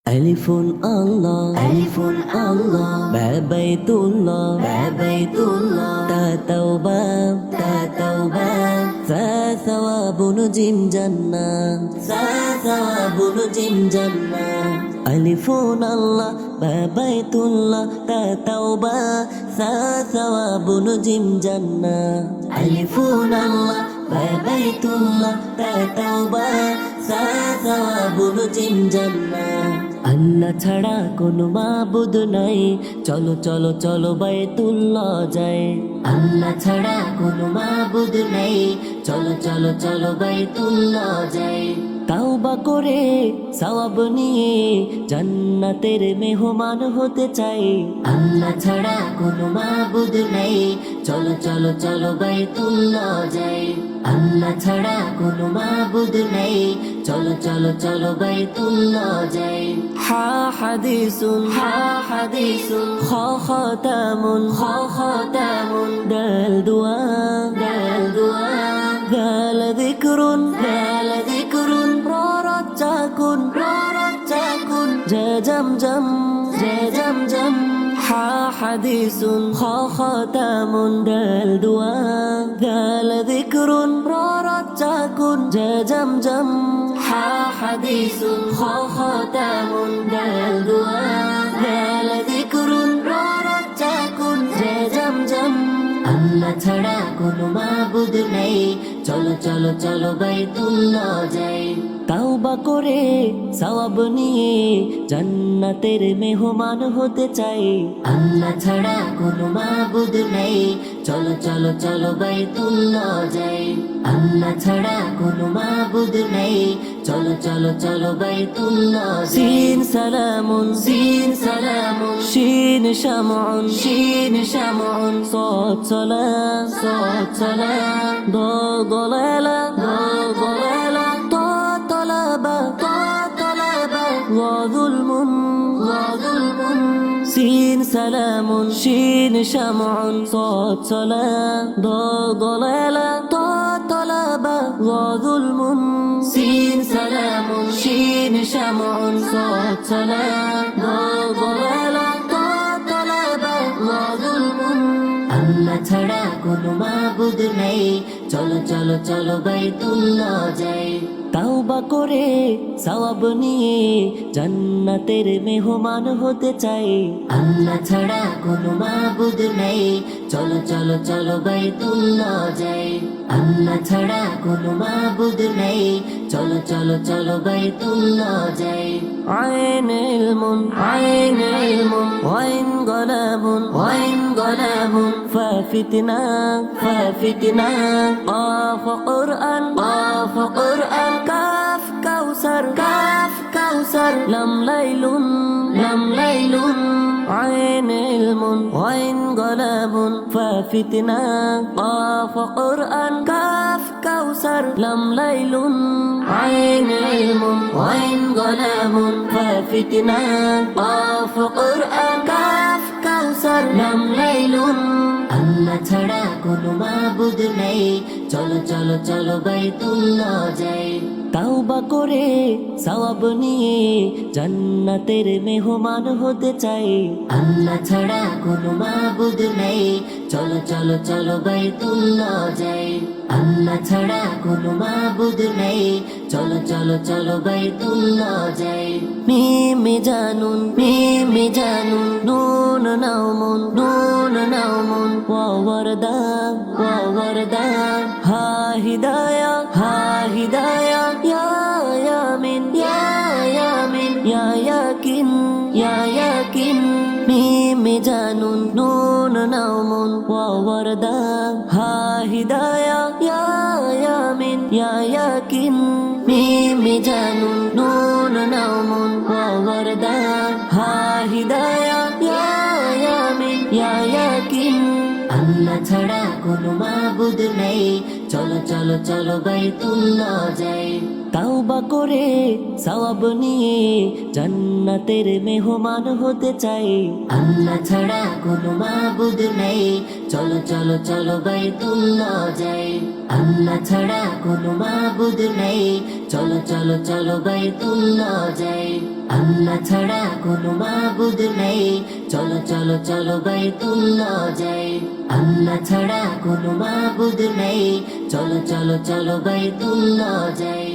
ألف الله ألف الله بيت الله بيت الله توبة ثواب نجم جنة ثواب نجم جنة ألف الله بيت الله توبة ثواب نجم جنة ألف الله بيت الله توبة ثواب نجم جنة আল্লাহ ছাড়া কোনো মাবুদ নাই, চলো চলো চলো বাইতুল্লাহ যাই। আল্লাহ ছাড়া কোনো মাবুদ নাই, চলো চলো চলো বাইতুল্লাহ যাই। তাওবা করে সওয়াব নিয়ে জান্নাতের মেহমান হতে চাই। আল্লাহ ছাড়া কোনো মাবুদ নাই, চলো চলো চলো বাইতুল্লাহ যাই। আল্লাহ ছাড়া কোনো মাবুদ নাই, চলো চলো চলো বাইতুল্লাহ যাই। হা হাদিসুন খ খাতামুন দাল দুআ গাল যিকরুন ররজাকুন জামজম হা হাদিসুন খ খাতামুন দাল দুআ গাল যিকরুন ররজাকুন জামজম হা হাদিসুন খ খাতামুন দাল দুআ গাল যিকরুন ররজাকুন জামজম আল্লাহ ছাড়া কোনো মাবুদ নাই, চলো চলো চলো বাইতুল্লাহ যাই। তাওবা করে সওয়াব নিয়ে জান্নাতের মেহমান হতে চাই। আল্লাহ ছাড়া কোনো মাবুদ নাই, চলো চলো চলো বাইতুল্লাহ যাই। আল্লাহ ছাড়া কোনো মাবুদ নাই, চলো চলো চলো বাইতুল্লাহ সিন সালামুন শিন শামউন সাদ সালাম দলালা وظلم سين سلام شين شمع صاد سلام ضلالة طلبة وظلم سين سلام شين شمع صاد سلام ضلالة طلبة وظلم আল্লাহ ছাড়া কোনো মাবুদ নাই, চলো চলো চলো বাইতুল্লাহ যাই। তাওবা করে সওয়াব নিয়ে জান্নাতের মেহমান হতে চাই। আল্লাহ ছাড়া কোনো মাবুদ নাই, চলো চলো চলো বাইতুল্লাহ যাই। আল্লাহ ছাড়া কোনো মাবুদ নাই, চলো চলো চলো বাইতুল্লাহ যাই। আইন ইলমুন ওয়াইন গলাবুন ফাফিতনা قاف قرآن كاف كوثر لم ليل عين علم وعين قلب ففتنا قاف قرآن كاف كوثر لم ليل عين علم وعين قلب ففتنا قاف قرآن كاف كوثر لم ليل আল্লাহ ছাড়া কোনো মাবুদ নাই, চলো চলো চলো বাইতুল্লাহ যাই। তাওবা করে সওয়াব নিয়ে জান্নাতের মেহমান হতে চাই। আল্লাহ ছাড়া কোনো মাবুদ নাই, চলো চলো চলো বাইতুল্লাহ যাই। আল্লাহ ছাড়া কোনো মাবুদ নাই, চলো চলো চলো বাইতুল্লাহ যাই। মিমে জানুন নুন নাউমুন ওয়ারদা হা হিদায়া ইয়া ইয়ামিন ইয়া ইয়াকিন মিমে জানুন নুন নাউমুন ওয়ারদা হা হিদায়া ইয়া ইয়ামিন ইয়া ইয়াকিন মিমে জানুন নুন নাউমুন ওয়ারদা হা হিদায়া ইয়া ইয়ামিন ইয়া ইয়াকিন আল্লাহ ছাড়া কোনো মাবুদ নাই, চলো চলো চলো বাইতুল্লাহ যাই। তাওবা করে সওয়াব নিয়ে জান্নাতের মেহমান হতে চাই। আল্লাহ ছাড়া কোনো মাবুদ নেই, চলো চলো চলো বাইতুল্লাহ যাই। আল্লাহ ছাড়া কোনো মাবুদ নেই, চলো চলো চলো বাইতুল্লাহ যাই। আল্লাহ ছাড়া কোনো মাবুদ নেই, চলো চলো চলো বাইতুল্লাহ যাই। আল্লাহ ছাড়া কোনো মাবুদ নেই, চলো চলো চলো বাইতুল্লাহ যাই।